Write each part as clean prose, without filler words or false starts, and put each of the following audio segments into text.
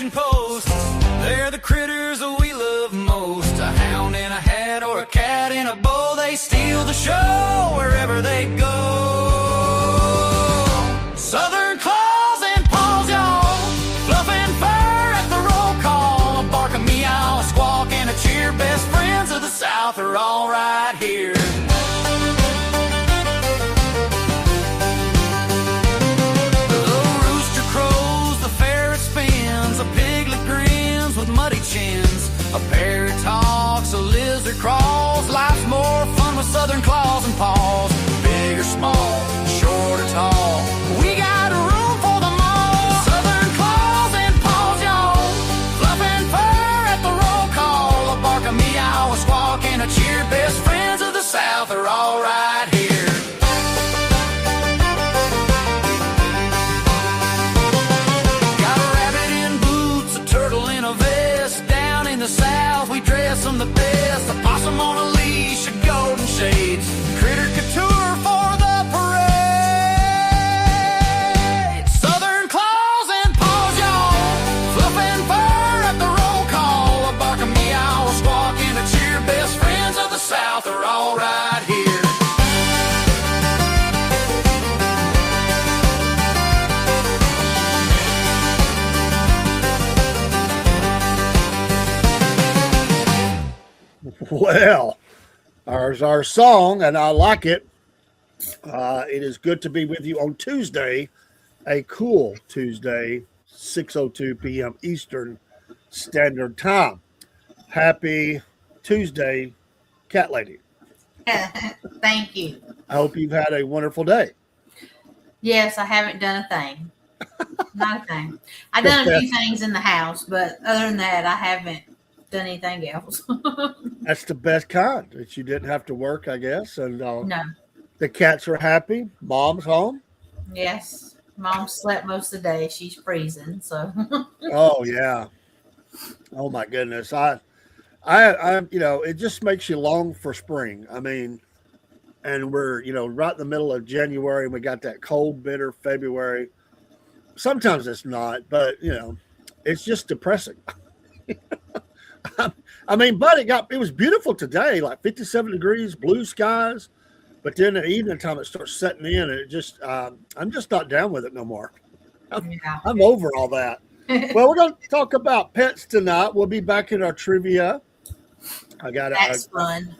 station post. They're the critters that we love most. A hound in a hat or a cat in a bow. They steal the show wherever they go. Southern claws and paws, y'all. Fluff and fur at the roll call. A bark, a meow, a squawk, and a cheer. Best friends of the South are all right here. Muddy chins, a parrot talks, a lizard crawls. Life's more fun with Southern claws and paws. Big or small, short or tall, we got room for them all. Southern claws and paws, y'all. Fluff and fur at the roll call. A bark, a meow, a squawk, and a cheer. Best friends of the South are all right here. The South, we dress them the best. A possum on a leash, a golden shades, critter couture for the parade. Southern claws and paws, y'all. Fluff and fur at the roll call. A bark, a meow, a squawk, and a cheer. Best friends of the South are all right here. Well, there's our song, and I like it. It is good to be with you on Tuesday, a cool Tuesday, 6:02 p.m. Eastern Standard Time. Happy Tuesday, Cat Lady. Thank you. I hope you've had a wonderful day. Yes, I haven't done a thing. Not a thing. I've done a few things in the house, but other than that, I haven't done anything else. That's the best kind, that you didn't have to work, I guess. And No. the cats are happy. Mom's home. Yes. Mom slept most of the day. She's freezing, so. Oh yeah. Oh my goodness. I it just makes you long for spring. I mean, and we're, right in the middle of January, and we got that cold, bitter February. Sometimes it's not, but it's just depressing. I mean, but it was beautiful today, like 57 degrees, blue skies. But then at evening time, it starts setting in, and it just, I'm just not down with it no more. I'm over all that. Well, we're going to talk about pets tonight. We'll be back in our trivia. That's fun.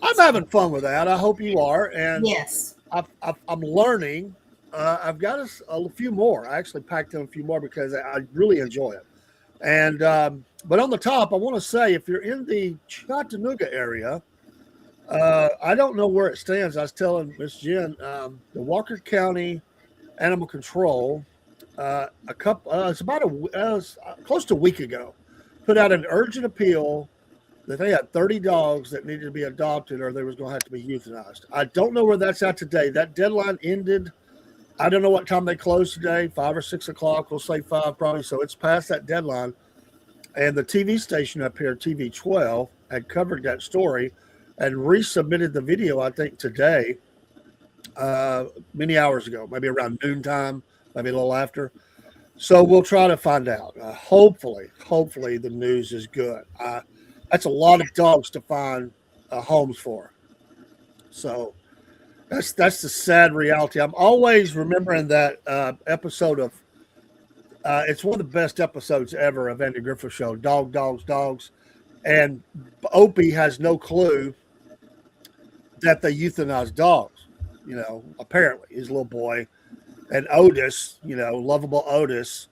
I'm having fun with that. I hope you are. And yes, I'm learning. I've got a few more. I actually packed in a few more because I really enjoy it. And but on the top, I want to say, if you're in the Chattanooga area, I don't know where it stands. I was telling Miss Jen, the Walker County Animal Control, it's close to a week ago, put out an urgent appeal that they had 30 dogs that needed to be adopted or they was going to have to be euthanized. I don't know where that's at today. That deadline ended. I don't know what time they closed today, 5 or 6 o'clock. We'll say 5 probably. So it's past that deadline. And the TV station up here, TV 12, had covered that story and resubmitted the video, I think, today, many hours ago, maybe around noontime, maybe a little after. So we'll try to find out. Hopefully the news is good. That's a lot of dogs to find homes for. So that's the sad reality. I'm always remembering that episode of, it's one of the best episodes ever of Andy Griffith Show, Dogs. And Opie has no clue that they euthanize dogs, apparently, his little boy. And Otis, lovable Otis,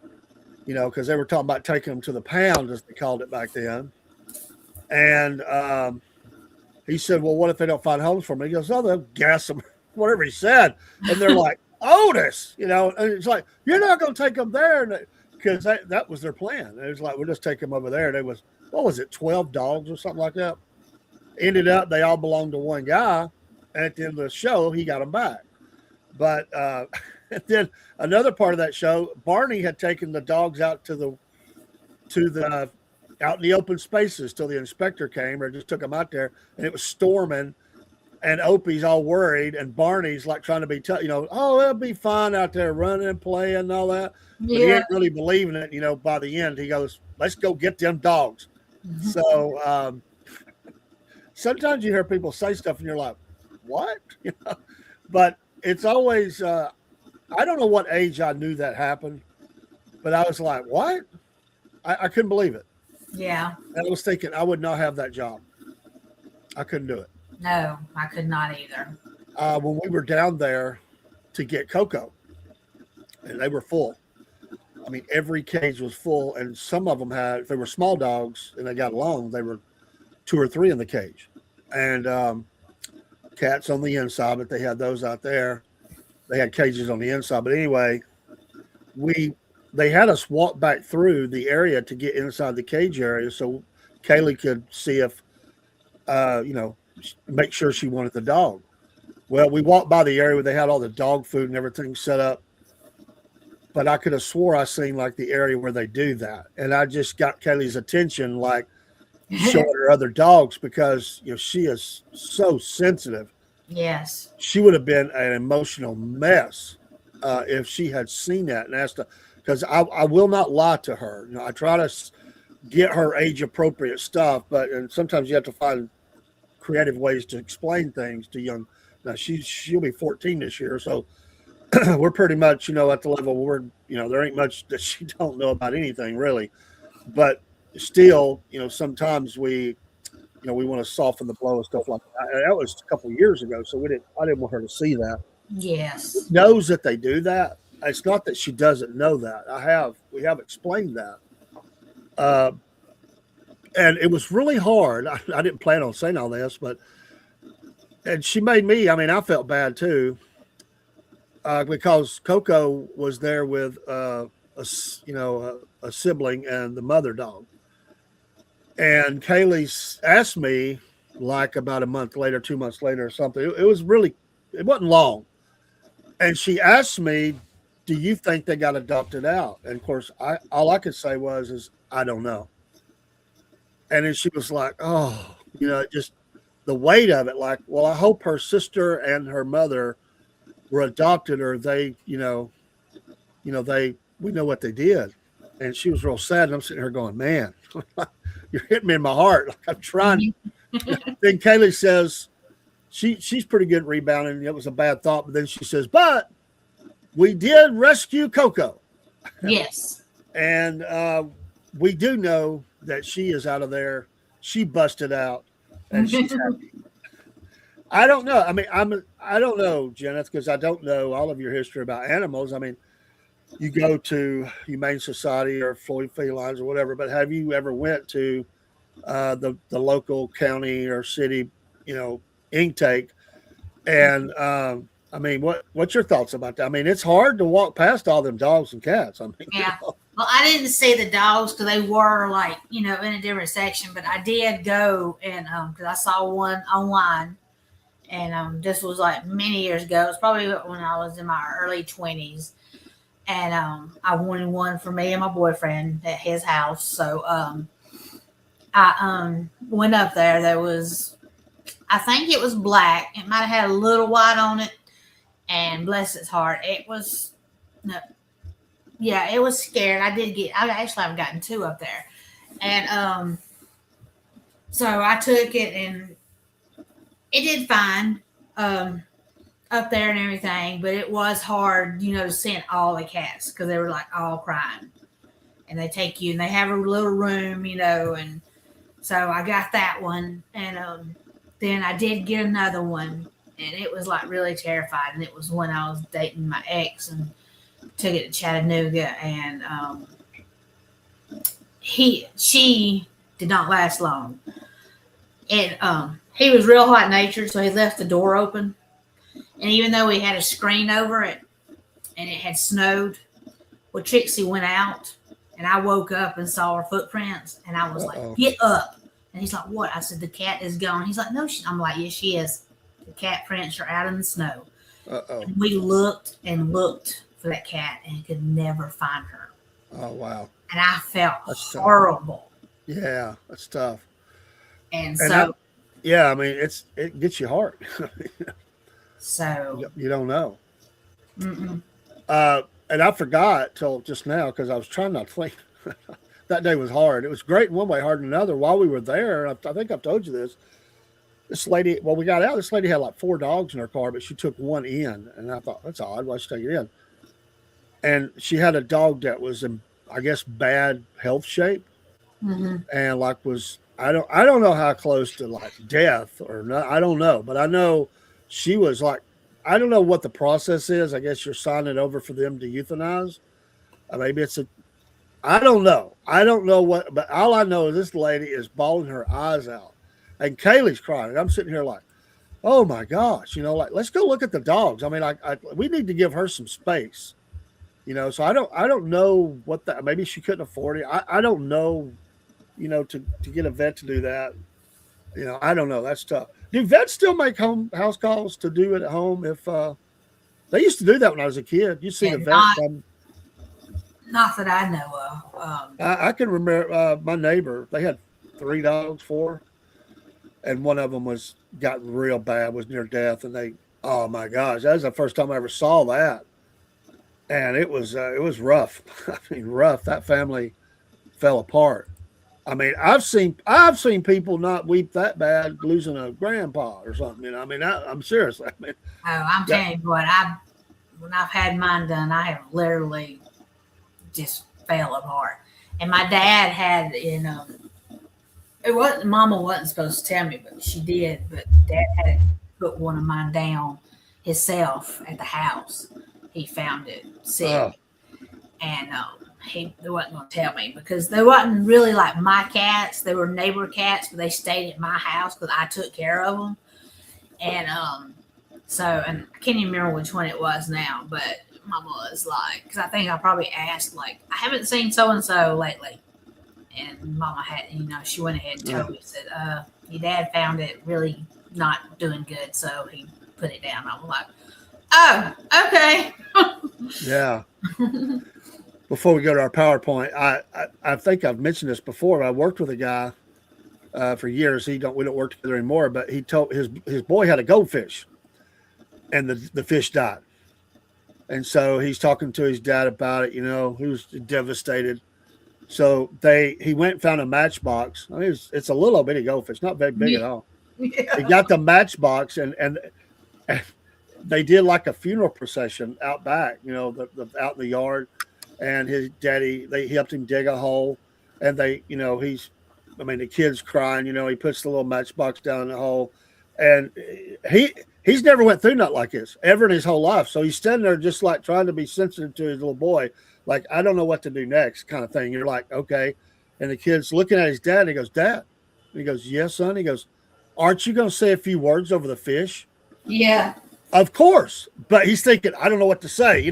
because they were talking about taking him to the pound, as they called it back then. And he said, well, what if they don't find homes for him? And he goes, oh, they'll gas them, whatever he said. And they're like, Otis, and it's like, you're not going to take them there. Because that was their plan. And it was like, we'll just take them over there. And it was, 12 dogs or something like that? Ended up, they all belonged to one guy. And at the end of the show, he got them back. But then another part of that show, Barney had taken the dogs out out in the open spaces till the inspector came, or just took them out there, and it was storming. And Opie's all worried, and Barney's like trying to be, oh, it'll be fine out there running and playing and all that. But he Yeah. ain't really believing it. By the end, he goes, let's go get them dogs. So sometimes you hear people say stuff and you're like, what? But it's always, I don't know what age I knew that happened, but I was like, what? I couldn't believe it. Yeah. And I was thinking I would not have that job. I couldn't do it. No, I could not either. When we were down there to get Coco, and they were full. I mean, every cage was full, and some of them had, if they were small dogs and they got along, they were 2 or 3 in the cage. And cats on the inside, but they had those out there. They had cages on the inside. But anyway, they had us walk back through the area to get inside the cage area so Kaylee could see if, make sure she wanted the dog. Well, we walked by the area where they had all the dog food and everything set up, but I could have swore I seen like the area where they do that. And I just got Kaylee's attention, like showing her other dogs, because, she is so sensitive. Yes. She would have been an emotional mess if she had seen that and asked her, because I will not lie to her. I try to get her age appropriate stuff, and sometimes you have to find creative ways to explain things to young. Now she'll be 14 this year, so we're pretty much at the level where there ain't much that she don't know about anything really, but still sometimes we want to soften the blow and stuff like that. That was a couple of years ago, so I didn't want her to see that. Yes. She knows that they do that. It's not that she doesn't know that. We have explained that. And it was really hard. I didn't plan on saying all this, and she made me, I felt bad too, because Coco was there with a sibling and the mother dog. And Kaylee asked me like about a month later, 2 months later or something. It wasn't long. And she asked me, do you think they got adopted out? And of course, all I could say is I don't know. And then she was like, oh, just the weight of it. Like, well, I hope her sister and her mother were adopted, or they, we know what they did. And she was real sad. And I'm sitting here going, man, you're hitting me in my heart. Like I'm trying. Then Kaylee says she's pretty good at rebounding. It was a bad thought. But then she says, but we did rescue Coco. Yes. And we do know that she is out of there. She busted out, and she's happy. I don't know. I don't know, Jeneth, because I don't know all of your history about animals. You go to Humane Society or Floyd Felines or whatever, but have you ever went to the local county or city, intake? And what's your thoughts about that? it's hard to walk past all them dogs and cats. Yeah. Well, I didn't see the dogs because they were like, in a different section, but I did go and because I saw one online, and this was like many years ago. It was probably when I was in my early 20s, and I wanted one for me and my boyfriend at his house. So I went up there. There was, I think it was black. It might have had a little white on it, and bless its heart, it was no. Yeah, it was scared. I actually have gotten 2 up there. And so I took it, and it did fine up there and everything, but it was hard, to send all the cats because they were like all crying. And they take you and they have a little room, and so I got that one. And then I did get another one, and it was like really terrified. And it was when I was dating my ex, and took it to Chattanooga, and she did not last long. And he was real hot-natured, so he left the door open. And even though we had a screen over it, and it had snowed, well, Trixie went out, and I woke up and saw her footprints, and I was like, "Get up!" And he's like, "What?" I said, "The cat is gone." He's like, "No, I'm like, "Yes, she is. The cat prints are out in the snow." And we looked and looked for that cat and could never find her. Oh, wow. And I felt That's horrible. Tough. Yeah, that's tough. And so Yeah, I mean, it gets you hard. So, You don't know. mm-mm. And I forgot till just now because I was trying not to think. That day was hard. It was great in one way, hard in another. While we were there, I think I've told you this. This lady, well, we got out. This lady had like 4 dogs in her car, but she took one in, and I thought that's odd. Why she take it in? And she had a dog that was in, I guess, bad health shape, Mm-hmm. and like was I don't know how close to like death or not. I don't know, but I know she was like I don't know what the process is. I guess you're signing over for them to euthanize. Maybe it's a I don't know. I don't know what, but all I know is this lady is bawling her eyes out, and Kaylee's crying. And I'm sitting here like, oh my gosh, like let's go look at the dogs. I mean, we need to give her some space, So I don't know what that. Maybe she couldn't afford it. I don't know, to get a vet to do that. I don't know. That's tough. Do vets still make house calls to do it at home? If they used to do that when I was a kid, you see the vet come. Not that I know of. I can remember my neighbor. They had 3 dogs, 4, and one of them got real bad, was near death, and oh my gosh, that was the first time I ever saw that, and it was rough. I mean, rough. That family fell apart. I mean, I've seen people not weep that bad losing a grandpa or something. I mean, I'm serious. I mean, I'm telling you what, when I've had mine done, I have literally just fell apart. And my dad had it wasn't Mama wasn't supposed to tell me, but she did. But Dad had put one of mine down himself at the house. He found it sick, and he wasn't going to tell me because they wasn't really like my cats. They were neighbor cats, but they stayed at my house because I took care of them. And and I can't even remember which one it was now, but Mama was like, because I think I probably asked, like, I haven't seen so and so lately, and Mama had, she went ahead and told me, said, your dad found it really not doing good, so he put it down. I'm like, oh, okay. Yeah. Before we go to our PowerPoint, I think I've mentioned this before. I worked with a guy for years. We don't work together anymore, but he told his boy had a goldfish, and the fish died. And so he's talking to his dad about it, he was devastated. So he went and found a matchbox. I mean, it's a little bitty goldfish, not very big at all. Yeah. He got the matchbox and they did like a funeral procession out back, out in the yard. And his daddy, they helped him dig a hole. And the kid's crying, he puts the little matchbox down in the hole. And he's never went through nothing like this ever in his whole life. So he's standing there just like trying to be sensitive to his little boy. Like, I don't know what to do next kind of thing. You're like, okay. And the kid's looking at his dad. And he goes, Dad. And he goes, yes, son. He goes, aren't you going to say a few words over the fish? Yeah. Of course. But he's thinking, I don't know what to say,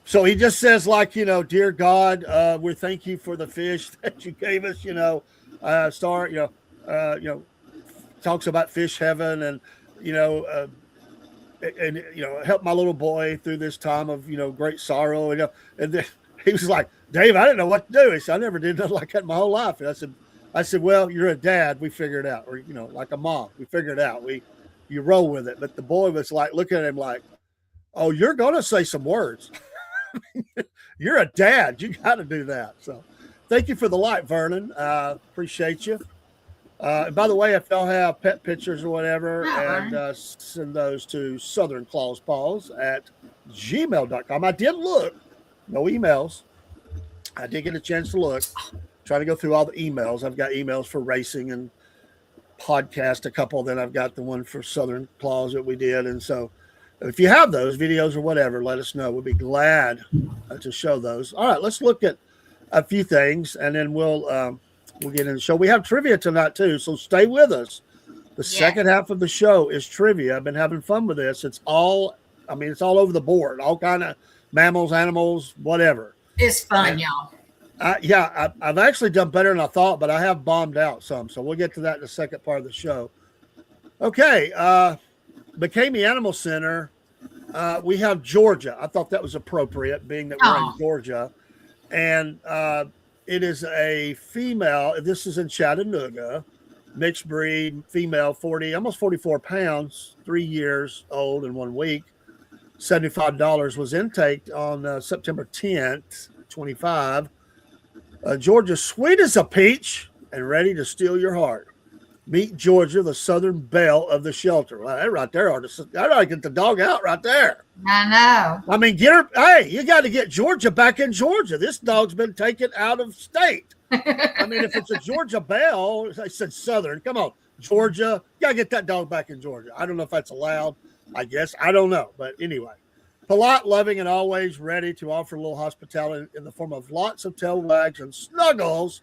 so he just says like, dear God, we thank you for the fish that you gave us, talks about fish heaven and, help my little boy through this time of, great sorrow. And then he was like, Dave, I didn't know what to do. He said, I never did nothing like that in my whole life. And I said, well, you're a dad. We figured it out. Or, like a mom, we figured it out. You roll with it. But the boy was like, looking at him like, oh, you're going to say some words. You're a dad. You got to do that. So thank you for the light, Vernon. Appreciate you. And by the way, if y'all have pet pictures or whatever, and send those to Southern Claws Paws at gmail.com. I did look. No emails. I did get a chance to look. Trying to go through all the emails. I've got emails for racing and podcast, a couple. Then I've got the one for Southern Claws that we did. And so if you have those videos or whatever, let us know. We'll be glad to show those. All right, let's look at a few things, and then we'll get in the show. We have trivia tonight, too, so stay with us. The second half of the show is trivia. I've been having fun with this. It's all over the board, all kind of mammals, animals, whatever. It's fun, y'all. I've actually done better than I thought, but I have bombed out some, so we'll get to that in the second part of the show. Okay, McCamey Animal Center, we have Georgia. I thought that was appropriate, being that we're in Georgia. And it is a female. This is in Chattanooga. mixed breed, female, 40, almost 44 pounds, 3 years old in 1 week. $75 was intake on September 10th, 25. Georgia, sweet as a peach and ready to steal your heart. Meet Georgia, the southern belle of the shelter. Well, that right there, I gotta get the dog out right there. I know. I mean, get her. Hey, you got to get Georgia back in Georgia. This dog's been taken out of state. I mean, if it's a Georgia belle, I said southern. Come on, Georgia. You got to get that dog back in Georgia. I don't know if that's allowed. I guess. I don't know. But anyway, polite, loving, and always ready to offer a little hospitality in the form of lots of tail wags and snuggles.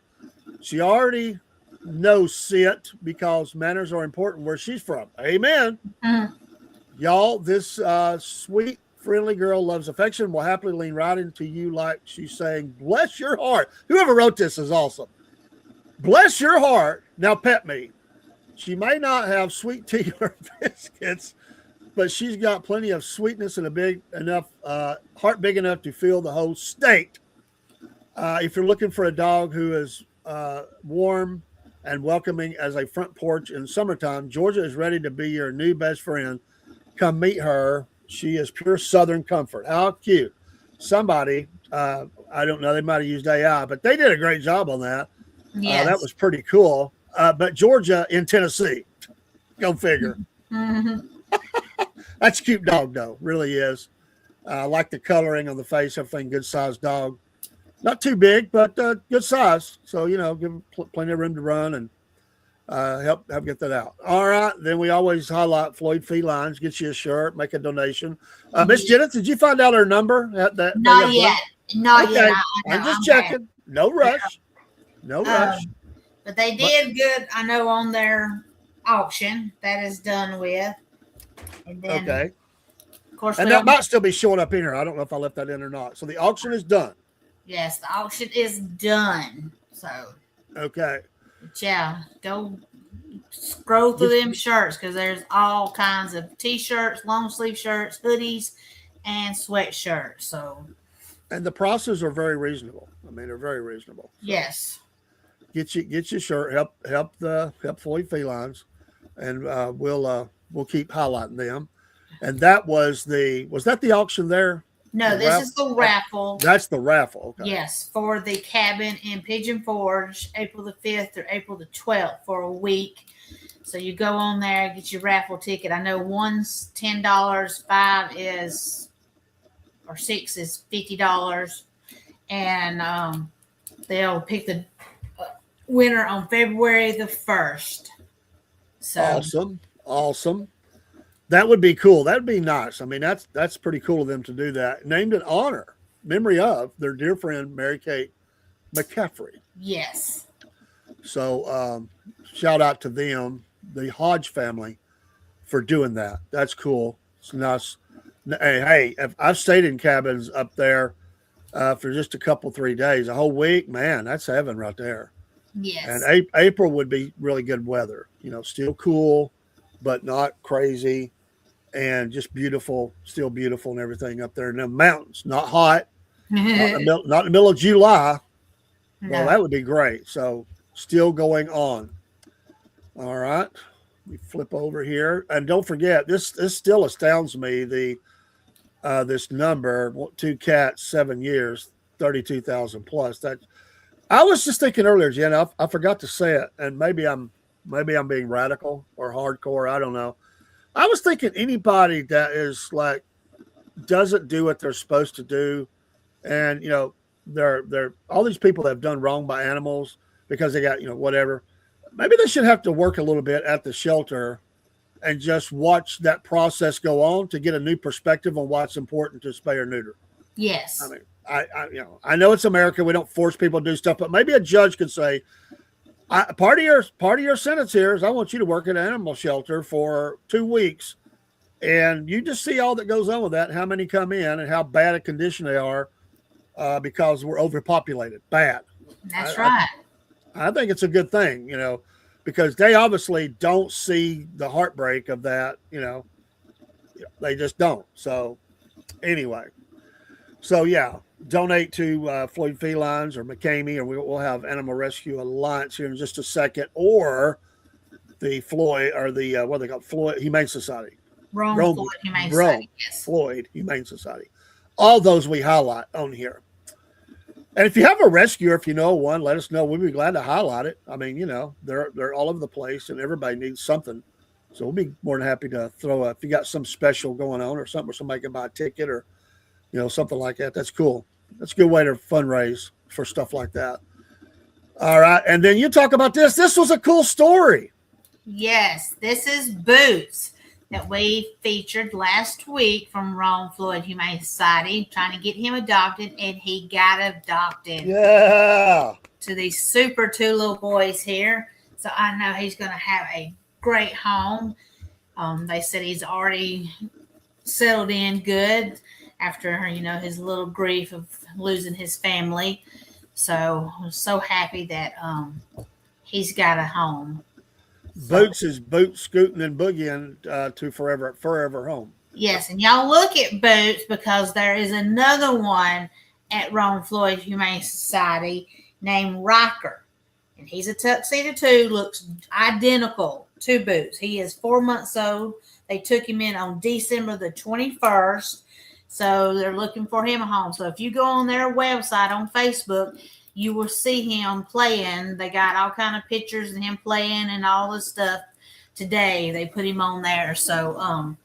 She already knows sit because manners are important where she's from. Amen. Y'all, this sweet, friendly girl loves affection, will happily lean right into you like she's saying, bless your heart. Whoever wrote this is awesome. Bless your heart. Now pet me. She may not have sweet tea or biscuits, but she's got plenty of sweetness and a big enough heart big enough to fill the whole state. If you're looking for a dog who is warm and welcoming as a front porch in summertime, Georgia is ready to be your new best friend. Come meet her. She is pure Southern comfort. How cute. Somebody, I don't know, they might have used AI, but they did a great job on that. Yes. That was pretty cool. But Georgia in Tennessee. Go figure. That's a cute dog, though. Really is. I like the coloring on the face, everything. Good sized dog. Not too big, but good size. So, give him plenty of room to run and help get that out. All right. Then we always highlight Floyd Felines. Get you a shirt, make a donation. Miss Jennings, did you find out her number? Not yet. Not yet. I'm just checking. No rush. No rush. But they did good, I know, on their auction. That is done with. And then, okay. Of course, and that might still be showing up in here. I don't know if I left that in or not. So the auction is done. Yes, the auction is done. So. Okay. But yeah, go scroll through them shirts because there's all kinds of t-shirts, long sleeve shirts, hoodies, and sweatshirts. So, and the prices are very reasonable. I mean, they're very reasonable. So yes, get your shirt. Help Floyd Felines, and we'll keep highlighting them. And that was that the auction there? No, this is the raffle. That's the raffle. Okay. Yes, for the cabin in Pigeon Forge, April the 5th through April the 12th for a week. So you go on there, get your raffle ticket. I know one's $10, 5 is, or 6 is $50. And they'll pick the winner on February the 1st. So Awesome. That would be cool. That'd be nice. I mean, that's pretty cool of them to do that. Named in memory of their dear friend, Mary Kate McCaffrey. Yes. So shout out to them, the Hodge family, for doing that. That's cool. It's nice. Hey, I've stayed in cabins up there for just a couple, 3 days, a whole week. Man, that's heaven right there. Yes. And April would be really good weather. Still cool, but not crazy. And just beautiful, still beautiful and everything up there in the mountains. Not hot, not in the middle of July. No. Well, that would be great. So still going on. All right. We flip over here. And don't forget, this still astounds me, this number, 2 cats, 7 years, 32,000 plus. That I was just thinking earlier, Jen, I forgot to say it, and maybe I'm being radical or hardcore. I don't know. I was thinking anybody that is like doesn't do what they're supposed to do, and they're all these people that have done wrong by animals because they got whatever. Maybe they should have to work a little bit at the shelter and just watch that process go on to get a new perspective on what's important to spay or neuter. Yes. I mean, I know it's America. We don't force people to do stuff, but maybe a judge could say, part of your sentence here is I want you to work at an animal shelter for 2 weeks, and you just see all that goes on with that, and how many come in, and how bad a condition they are because we're overpopulated. Bad. That's right. I think it's a good thing, because they obviously don't see the heartbreak of that. They just don't. So anyway, yeah. Donate to Floyd Felines or McCamey, or we'll have Animal Rescue Alliance here in just a second, or the Floyd or the what they call Floyd Humane Society. Rome Floyd Humane Rome Society. Yes. Floyd Humane Society. All those we highlight on here. And if you have a rescuer, if you know one, let us know. We'd be glad to highlight it. I mean, they're all over the place, and everybody needs something. So we'll be more than happy to if you got some special going on or something where somebody can buy a ticket or, something like that. That's cool. That's a good way to fundraise for stuff like that. All right. And then you talk about this. This was a cool story. Yes, this is Boots that we featured last week from Rome Floyd Humane Society, trying to get him adopted, and he got adopted. Yeah. To these super two little boys here. So I know he's going to have a great home. They said he's already settled in good after, his little grief of losing his family. So I'm so happy that he's got a home. Boots is boot scooting and boogieing to forever home. Yes, and y'all look at Boots because there is another one at Rome Floyd Humane Society named Riker. And he's a tuxedo too, looks identical to Boots. He is 4 months old. They took him in on December the 21st. So they're looking for him a home. So if you go on their website on Facebook, you will see him playing. They got all kind of pictures of him playing and all this stuff today. They put him on there. So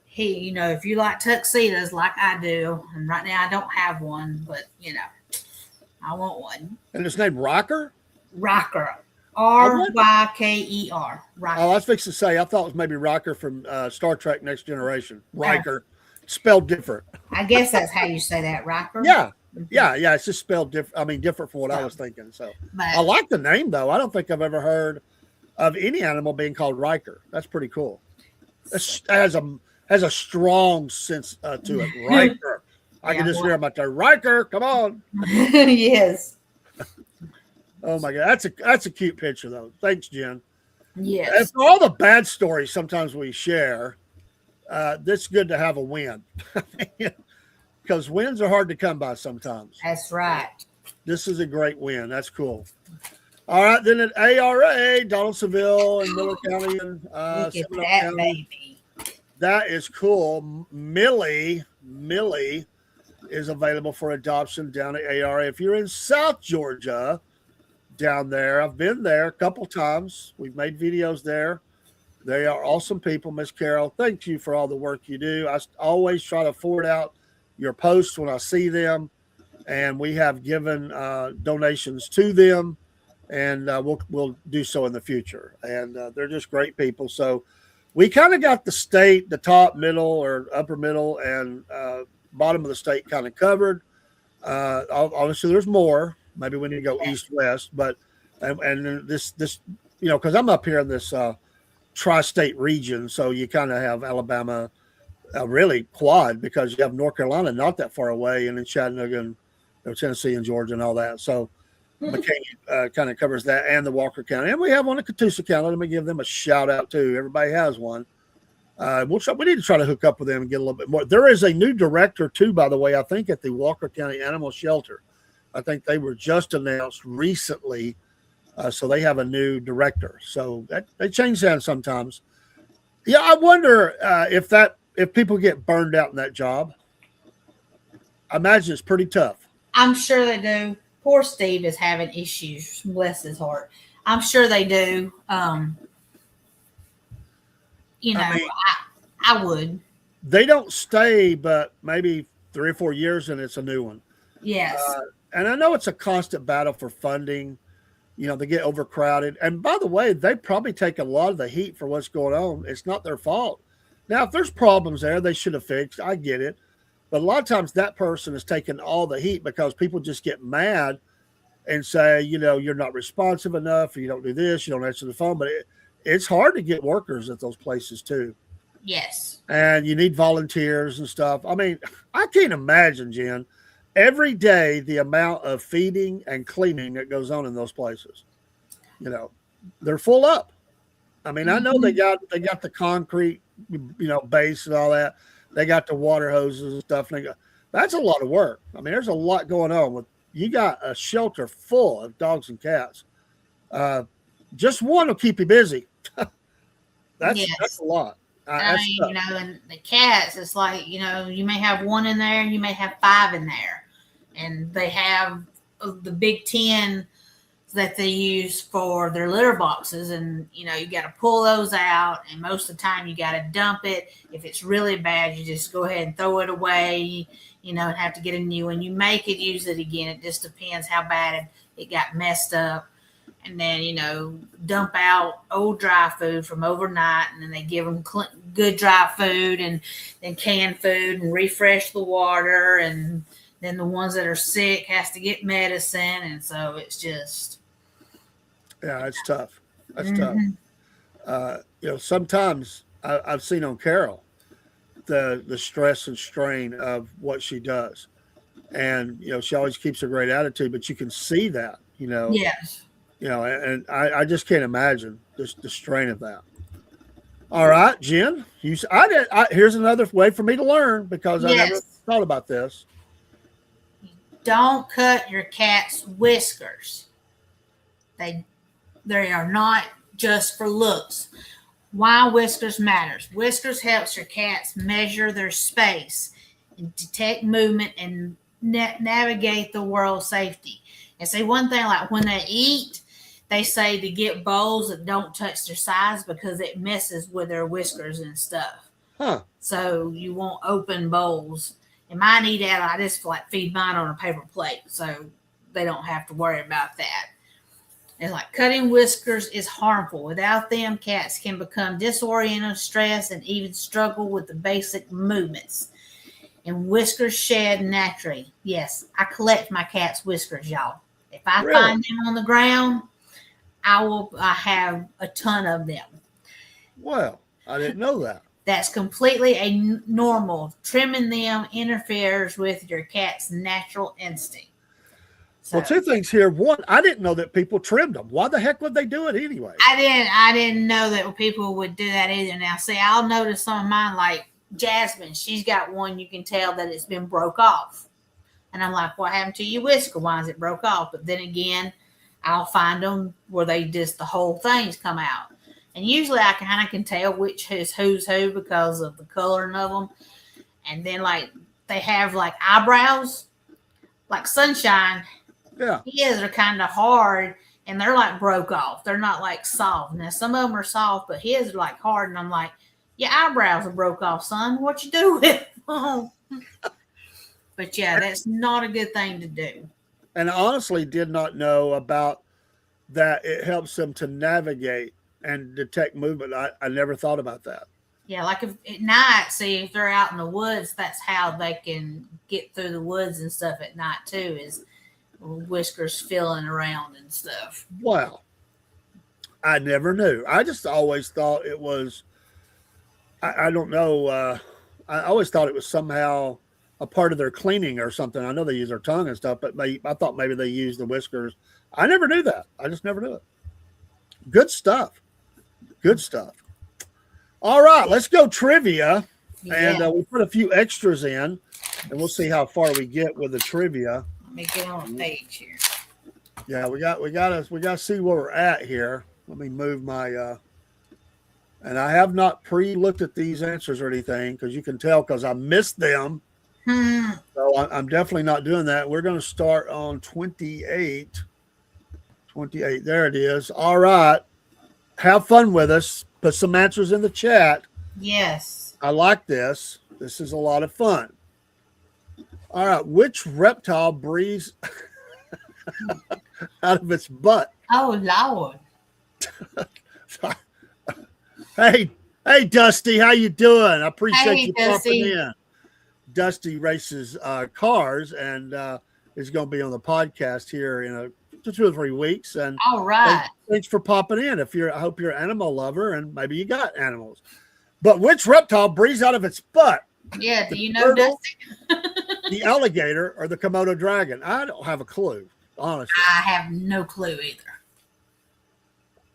he, if you like tuxedos like I do, and right now I don't have one, but I want one. And it's named Rocker? Rocker. Ryker. Rocker. Oh, I was fixing to say, I thought it was maybe Rocker from Star Trek Next Generation. Riker. Spelled different. I guess that's how you say that, Riker. Yeah. Yeah, it's just spelled different. I mean, different from what I was thinking. So I like the name, though. I don't think I've ever heard of any animal being called Riker. That's pretty cool. It has a strong sense to it. Riker. I can just hear about the Riker. Come on. Yes. Oh my God, that's a cute picture though. Thanks, Jen. Yes. And for all the bad stories sometimes we share, it's good to have a win. Because wins are hard to come by sometimes. That's right. This is a great win. That's cool. All right, then at ARA, Donaldsonville and Miller County and Look at Seminole that County. baby. That is cool. Millie is available for adoption down at ARA. If you're in South Georgia, down there, I've been there a couple times. We've made videos there. They are awesome people, Miss Carol. Thank you for all the work you do. I always try to forward out your posts when I see them, and we have given donations to them, and we'll do so in the future. And they're just great people. So we kind of got the state, the top, middle, or upper middle, and bottom of the state kind of covered. Obviously, there's more. Maybe we need to go east-west, but and this because I'm up here in this tri-state region, so you kind of have Alabama. Really quad because you have North Carolina not that far away, and then Chattanooga and Tennessee and Georgia and all that. So McCain kind of covers that and the Walker County. And we have one in Catoosa County. Let me give them a shout out too. Everybody has one. We need to try to hook up with them and get a little bit more. There is a new director too, by the way, I think at the Walker County Animal Shelter. I think they were just announced recently. So they have a new director. So they change hands sometimes. Yeah, I wonder if people get burned out in that job. I imagine it's pretty tough. I'm sure they do. Poor Steve is having issues. Bless his heart. I'm sure they do. I would. They don't stay, but maybe 3 or 4 years, and it's a new one. Yes. And I know it's a constant battle for funding. They get overcrowded. And by the way, they probably take a lot of the heat for what's going on. It's not their fault. Now, if there's problems there, they should have fixed. I get it. But a lot of times that person is taking all the heat because people just get mad and say, you're not responsive enough, or you don't do this, you don't answer the phone. But it's hard to get workers at those places too. Yes. And you need volunteers and stuff. I mean, I can't imagine, Jen, every day the amount of feeding and cleaning that goes on in those places. They're full up. I mean, I know they got the concrete, base and all that. They got the water hoses and stuff. And that's a lot of work. I mean, there's a lot going on. You got a shelter full of dogs and cats. Just one will keep you busy. That's a lot. I That's mean, tough. you know, and the cats, it's like, you know, you may have one in there, you may have five in there, and they have the big tin that they use for their litter boxes, and you know, you got to pull those out, and most of the time you got to dump it. If it's really bad, you just go ahead and throw it away, you know, and have to get a new one. You may could use it again. It just depends how bad it got messed up. And then, you know, dump out old dry food from overnight, and then they give them good dry food and then canned food and refresh the water. And then the ones that are sick has to get medicine. And so it's just, Yeah, it's tough. That's tough. mhm. You know, sometimes I've seen on Carol the stress and strain of what she does, and you know, she always keeps a great attitude, but you can see that. Yes. And I just can't imagine the strain of that. All right, Jen, here's another way for me to learn because I never Yes. thought about this. Don't cut your cat's whiskers. They are not just for looks. Why whiskers matters. Whiskers helps your cats measure their space and detect movement and navigate the world safety. And say one thing, like when they eat, they say to get bowls that don't touch their sides because it messes with their whiskers and stuff. Huh. So you want open bowls. And mine eat out. I just like feed mine on a paper plate, so they don't have to worry about that. And like cutting whiskers is harmful. Without them, cats can become disoriented, stressed, and even struggle with the basic movements. And whiskers shed naturally. Yes, I collect my cat's whiskers, y'all. If I Really? find them on the ground, I have a ton of them. Well, I didn't know that. That's completely normal. Trimming them interferes with your cat's natural instinct. So, Well, two things here. One, I didn't know that people trimmed them. Why the heck would they do it anyway? I didn't know that people would do that either. Now, see, I'll notice some of mine, like Jasmine. She's got one you can tell that it's been broke off, and I'm like, "What happened to your whisker? Why is it broke off?" But then again, I'll find them where they just the whole thing's come out, and usually I kind of can tell which is who's who because of the coloring of them. And then like they have like eyebrows, like Sunshine. Yeah. His are kind of hard and they're like broke off. They're not like soft. Now some of them are soft, but his are like hard. And I'm like, your eyebrows are broke off, son. What you do with them? But yeah, that's not a good thing to do. And I honestly did not know about that. It helps them to navigate and detect movement. I never thought about that. Yeah, like if at night, see if they're out in the woods, that's how they can get through the woods and stuff at night too, is whiskers filling around and stuff. Wow. I never knew. I just always thought it was, I don't know. I always thought it was somehow a part of their cleaning or something. I know they use their tongue and stuff, but I thought maybe they used the whiskers. I never knew that. I just never knew it. Good stuff. Good stuff. All right, let's go trivia. Yeah. And we'll put a few extras in, and we'll see how far we get with the trivia. Let me get on the page here. Yeah, we got to see where we're at here. Let me move my and I have not pre-looked at these answers or anything because you can tell because I missed them. So I'm definitely not doing that. We're going to start on 28. 28. There it is. All right. Have fun with us. Put some answers in the chat. Yes. I like this. This is a lot of fun. All right. Which reptile breathes out of its butt? Oh, Lord. Hey, Dusty, how you doing? I appreciate you Dusty. popping in. Dusty races cars and is going to be on the podcast here in 2 or 3 weeks. And all right. Thanks for popping in. I hope you're an animal lover and maybe you got animals. But which reptile breathes out of its butt? Yeah, do you know turtle, Dusty? the alligator, or the Komodo dragon? I don't have a clue, honestly. I have no clue either.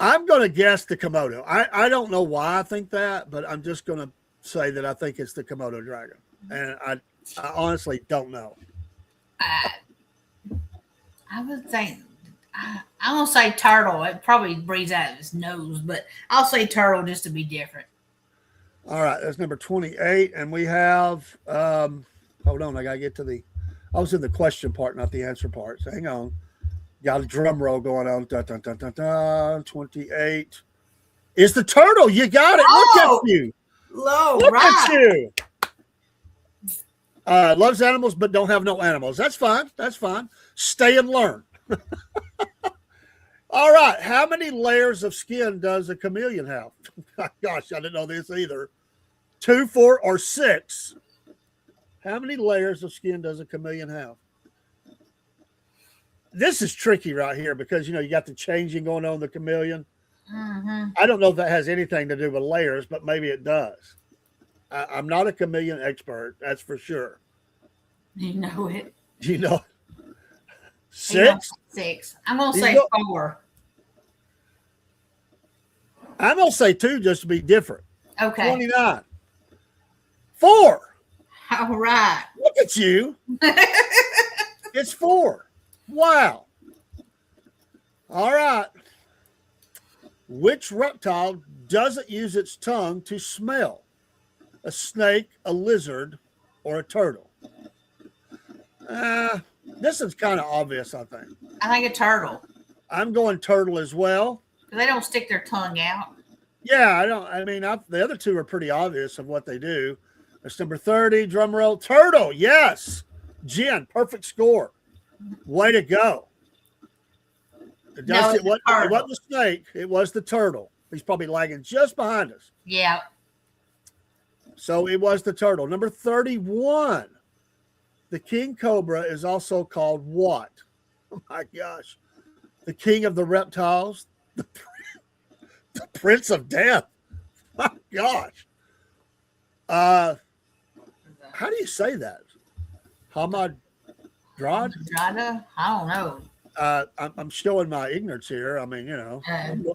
I'm going to guess the Komodo. I don't know why I think that, but I'm just going to say that I think it's the Komodo dragon. And I honestly don't know. I would think I'm gonna say turtle. It probably breathes out of his nose, but I'll say turtle just to be different. All right, that's number 28. And we have, hold on, I got to get to I was in the question part, not the answer part. So hang on. Got a drum roll going on. Dun, dun, dun, dun, dun. 28 is the turtle. You got it. Look at you. Look at you. Loves animals, but don't have no animals. That's fine. That's fine. Stay and learn. All right. How many layers of skin does a chameleon have? Gosh, I didn't know this either. 2, 4, or 6. How many layers of skin does a chameleon have? This is tricky right here because, you got the changing going on in the chameleon. Mm-hmm. I don't know if that has anything to do with layers, but maybe it does. I'm not a chameleon expert. That's for sure. You know it. 6? 6. I'm going to say 4. I'm going to say 2 just to be different. Okay. 29. 4. All right. Look at you. It's 4. Wow. All right. Which reptile doesn't use its tongue to smell? A snake, a lizard, or a turtle? This is kind of obvious, I think. I think a turtle. I'm going turtle as well. They don't stick their tongue out. Yeah, the other 2 are pretty obvious of what they do. That's number 30, drum roll. Turtle, yes. Jen, perfect score. Way to go. It wasn't the snake. It was the turtle. He's probably lagging just behind us. Yeah. So it was the turtle. Number 31. The king cobra is also called what? Oh my gosh. The king of the reptiles. The prince of death. My gosh. How do you say that? Hamadryad? Drada? I don't know. I'm showing my ignorance here. No. I'm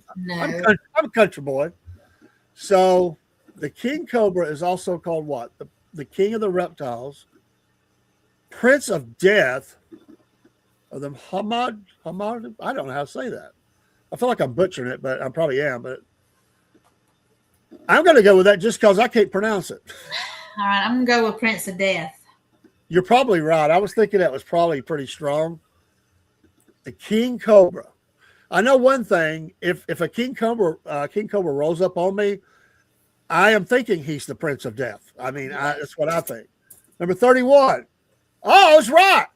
a country boy. So the king cobra is also called what? The king of the reptiles, prince of death, of them Hamad. I don't know how to say that. I feel like I'm butchering it, but I probably am. But I'm going to go with that just because I can't pronounce it. All right, I'm going to go with Prince of Death. You're probably right. I was thinking that was probably pretty strong. The king cobra. I know one thing. If a king cobra rolls up on me, I am thinking he's the prince of death. That's what I think. Number 31. Oh, I was right.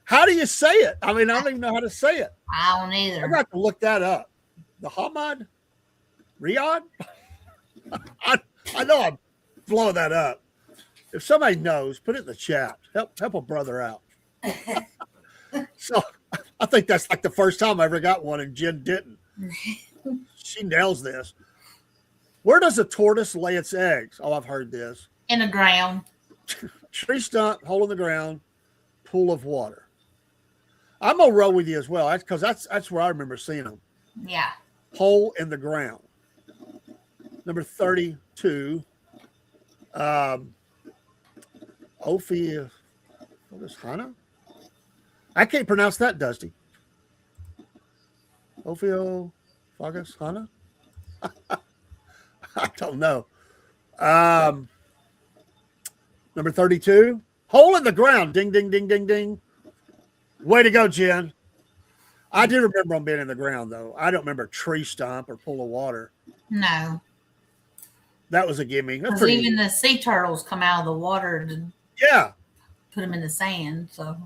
How do you say it? I don't even know how to say it. I don't either. I'm going to have to look that up. The Hamad? Riyadh? I know I'm blowing that up. If somebody knows, put it in the chat. Help a brother out. So I think that's like the first time I ever got one, and Jen didn't. She nails this. Where does a tortoise lay its eggs? Oh, I've heard this. In the ground. Tree stump, hole in the ground, pool of water. I'm gonna roll with you as well. That's where I remember seeing them. Yeah. Hole in the ground. Number 32. Ophi. What is Hana? I can't pronounce that, Dusty. Ophiofagus Hana? I don't know. Number 32. Hole in the ground. Ding, ding, ding, ding, ding. Way to go, Jen. I do remember them being in the ground, though. I don't remember tree stump or pool of water. No. That was a gimme. Because even the sea turtles come out of the water to put them in the sand. So.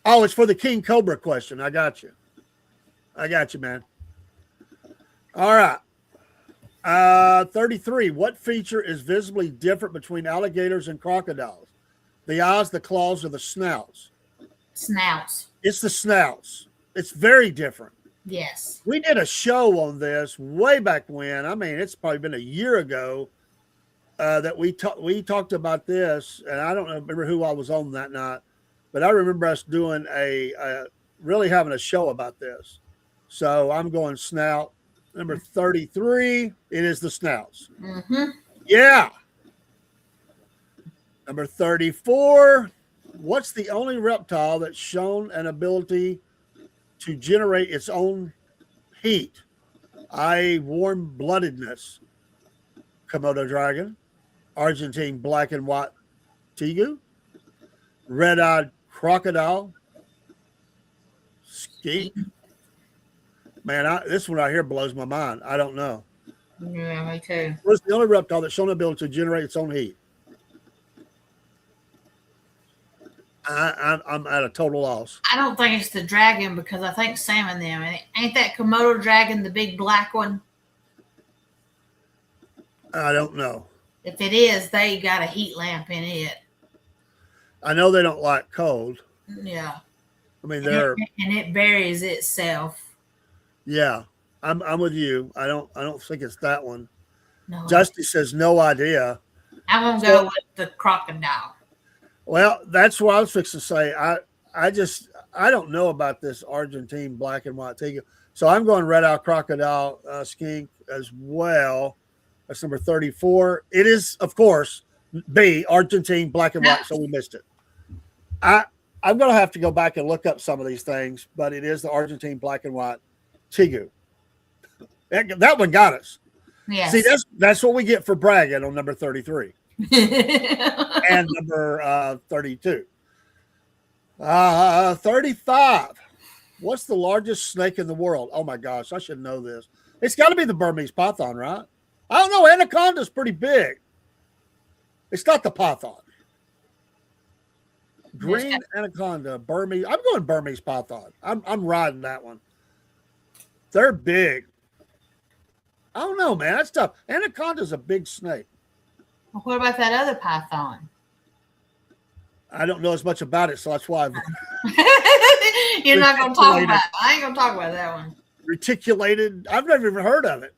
Oh, it's for the king cobra question. I got you, man. All right. 33. What feature is visibly different between alligators and crocodiles? The eyes, the claws, or the snouts? Snouts. It's the snouts. It's very different. Yes. We did a show on this way back when. It's probably been a year ago that we talked about this, and I don't remember who I was on that night, but I remember us doing really having a show about this. So I'm going snout. Number 33, it is the snouts. Mm-hmm. Yeah. Number 34, what's the only reptile that's shown an ability to generate its own heat, i.e., warm-bloodedness. Komodo dragon, Argentine black and white tegu, red-eyed crocodile, skink. Man, this one right here blows my mind. I don't know. Yeah, me too. What's the only reptile that's shown the ability to generate its own heat? I'm at a total loss. I don't think it's the dragon because I think Sam and them. Ain't that Komodo dragon the big black one? I don't know. If it is, they got a heat lamp in it. I know they don't like cold. Yeah. I mean, and it buries itself. Yeah, I'm with you. I don't think it's that one. No. Dusty says no idea. I'm gonna go with the crocodile. Well, that's what I was fixing to say. I don't know about this Argentine black and white tegu. So I'm going red-eye crocodile skink as well. That's number 34. It is, of course, B, Argentine black and white, so we missed it. I'm going to have to go back and look up some of these things, but it is the Argentine black and white tegu. That one got us. Yes. See, that's what we get for bragging on number 33. And number 32. 35. What's the largest snake in the world? Oh my gosh, I should know this. It's got to be the Burmese python, right? I don't know. Anaconda's pretty big. It's not the python. Green anaconda, Burmese. I'm going Burmese python. I'm riding that one. They're big. I don't know, man. That's tough. Anaconda's a big snake. Well, what about that other python? I don't know as much about it, so that's why You're not going to talk about it. I ain't going to talk about that one. Reticulated. I've never even heard of it.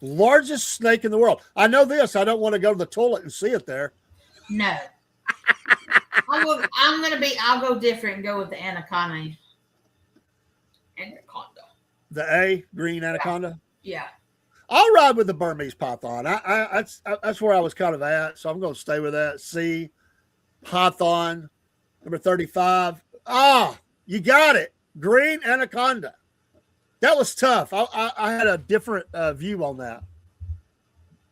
Largest snake in the world. I know this. I don't want to go to the toilet and see it there. No. I'll go different and go with the anaconda. The A, green anaconda? Yeah. I'll ride with the Burmese python. That's where I was kind of at, so I'm going to stay with that. C, python, number 35. You got it. Green anaconda. That was tough. I had a different view on that.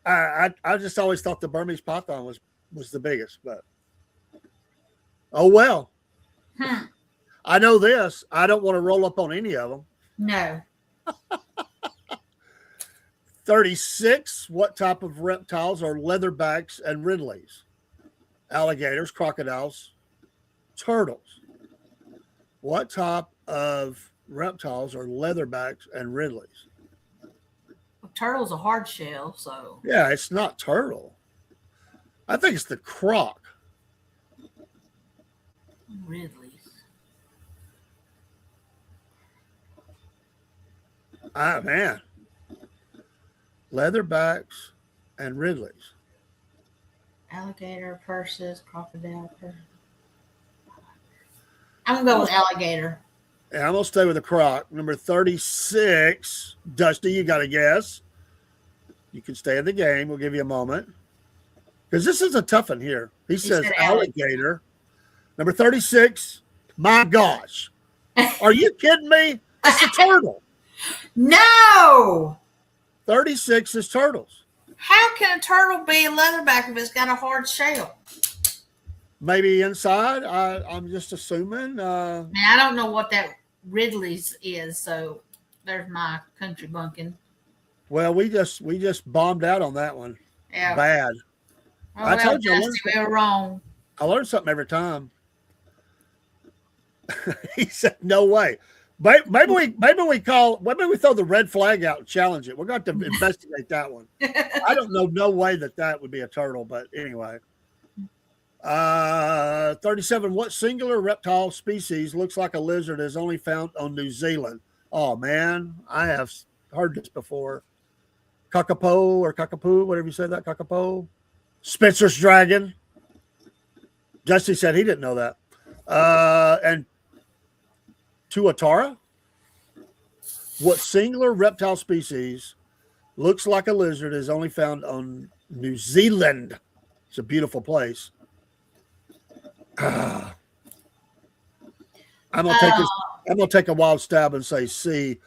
I just always thought the Burmese python was the biggest, but oh well. I know this. I don't want to roll up on any of them. No. 36. What type of reptiles are leatherbacks and ridleys? Alligators, crocodiles, turtles. What type of reptiles are leatherbacks and ridleys? Well, turtle's a hard shell, so. Yeah, it's not turtle. I think it's the croc. Ridleys. Man. Leatherbacks and ridleys. Alligator, purses, crocodile, purses. I'm going to go with alligator. Yeah, I'm going to stay with the croc. Number 36. Dusty, you got to guess. You can stay in the game. We'll give you a moment. Because this is a tough one here. He says alligator. Number 36. My gosh. Are you kidding me? It's a turtle. No. 36 is turtles. How can a turtle be a leatherback if it's got a hard shell? Maybe inside. I'm just assuming. Man, I don't know what that Ridley's is, so there's my country bunking. Well, we just bombed out on that one. Yeah. Bad. Oh, I told you we were wrong. I learned something every time. He said, "No way." Maybe we throw the red flag out and challenge it. We're going to investigate that one. I don't know. No way that would be a turtle, but anyway. 37. What singular reptile species looks like a lizard is only found on New Zealand? Oh man, I have heard this before. Kakapo or Kakapoo, whatever you say that, Kakapo. Spencer's dragon. Justy said he didn't know that. And Tuatara. What singular reptile species looks like a lizard is only found on New Zealand? It's a beautiful place. I'm gonna take a wild stab and say C.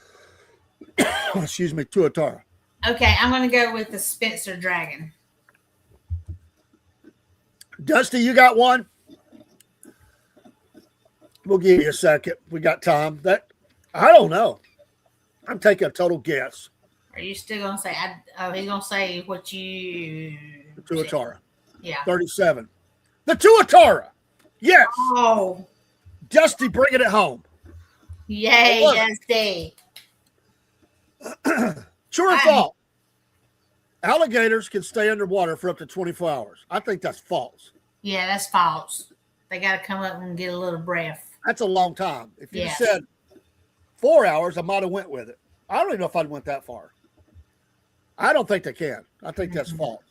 Excuse me, Tuatara. Okay, I'm gonna go with the Spencer Dragon. Dusty, you got one? We'll give you a second. We got time. I don't know. I'm taking a total guess. Are you still gonna say? He's gonna say what you. The Tuatara. Yeah. 37. The Tuatara. Yes. Oh. Dusty bringing it home. Yay, Dusty. True or false? Alligators can stay underwater for up to 24 hours. I think that's false. Yeah, that's false. They got to come up and get a little breath. That's a long time. If you said 4 hours, I might have went with it. I don't even know if I'd went that far. I don't think they can. I think that's false.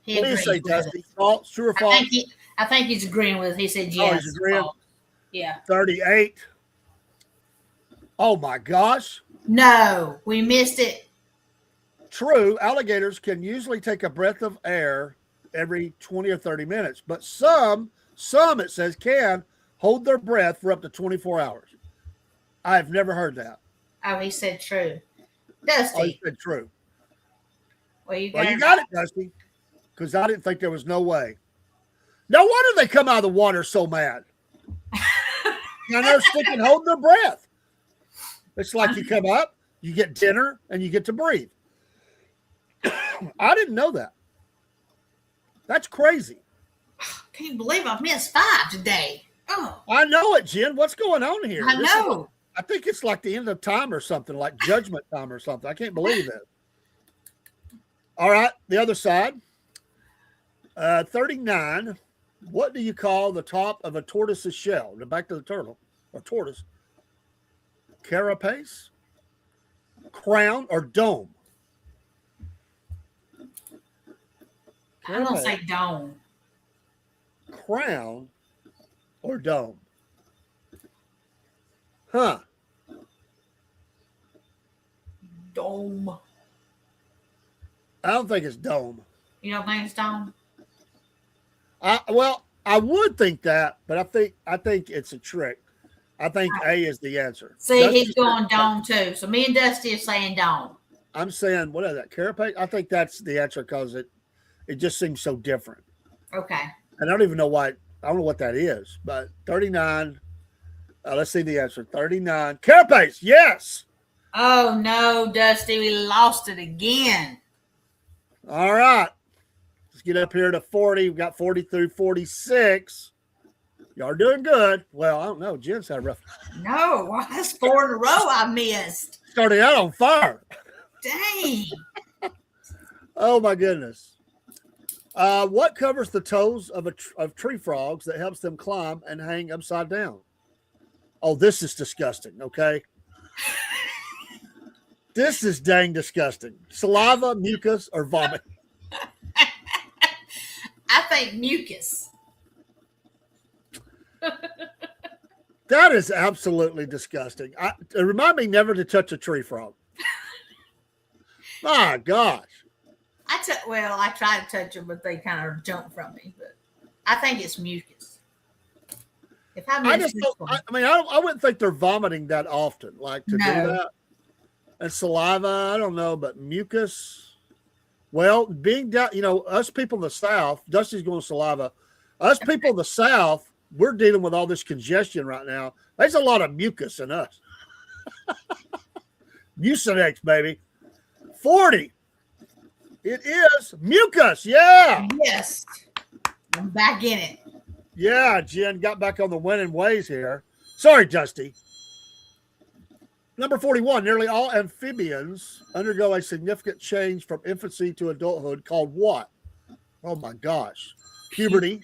What do you say, Dusty? False? True or false? I think he's agreeing with it. He said yes. Oh, he's agreeing? False. Yeah. 38. Oh, my gosh. No, we missed it. True, alligators can usually take a breath of air every 20 or 30 minutes, but some it says can hold their breath for up to 24 hours. I've never heard that. Oh, he said true. Dusty. Oh, he said true. Well, you got it, Dusty, because I didn't think there was no way. No wonder they come out of the water so mad. And they're sticking, holding their breath. It's like you come up, you get dinner, and you get to breathe. I didn't know that. That's crazy. Can't believe I've missed 5 today. Oh, I know it, Jen. What's going on here? I know. I think it's like the end of time or something, like judgment time or something. I can't believe it. All right, the other side. 39. What do you call the top of a tortoise's shell? Now back to the turtle or tortoise. Carapace, crown, or dome? I'm going to say dome. Crown or dome? Huh. Dome. I don't think it's dome. You don't think it's dome? Well, I would think that, but I think it's a trick. I think A is the answer. See, Dusty's he's going dome too. So me and Dusty are saying dome. I'm saying, what is that? Carapace? I think that's the answer because it just seems so different. Okay. And I don't even know why. I don't know what that is, but 39. Let's see the answer. 39. Carapace, yes. Oh, no, Dusty. We lost it again. All right. Let's get up here to 40. We've got 40 through 46. Y'all are doing good. Well, I don't know. Jen's had a rough. No, that's 4 in a row I missed. Starting out on fire. Dang. Oh, my goodness. What covers the toes of tree frogs that helps them climb and hang upside down? Oh, this is disgusting, okay? This is dang disgusting. Saliva, mucus, or vomit? I think mucus. That is absolutely disgusting. Remind me never to touch a tree frog. My gosh. I tried to touch them, but they kind of jumped from me. But I think it's mucus. If I wouldn't think they're vomiting that often, like to do that. And saliva, I don't know, but mucus. Well, being down, us people in the South, Dusty's going saliva. Us people in the South, we're dealing with all this congestion right now. There's a lot of mucus in us. Mucinex, baby. 40. It is mucus. Yeah. Yes. I'm back in it. Yeah, Jen got back on the winning ways here. Sorry, Dusty. Number 41, nearly all amphibians undergo a significant change from infancy to adulthood called what? Oh, my gosh. Puberty,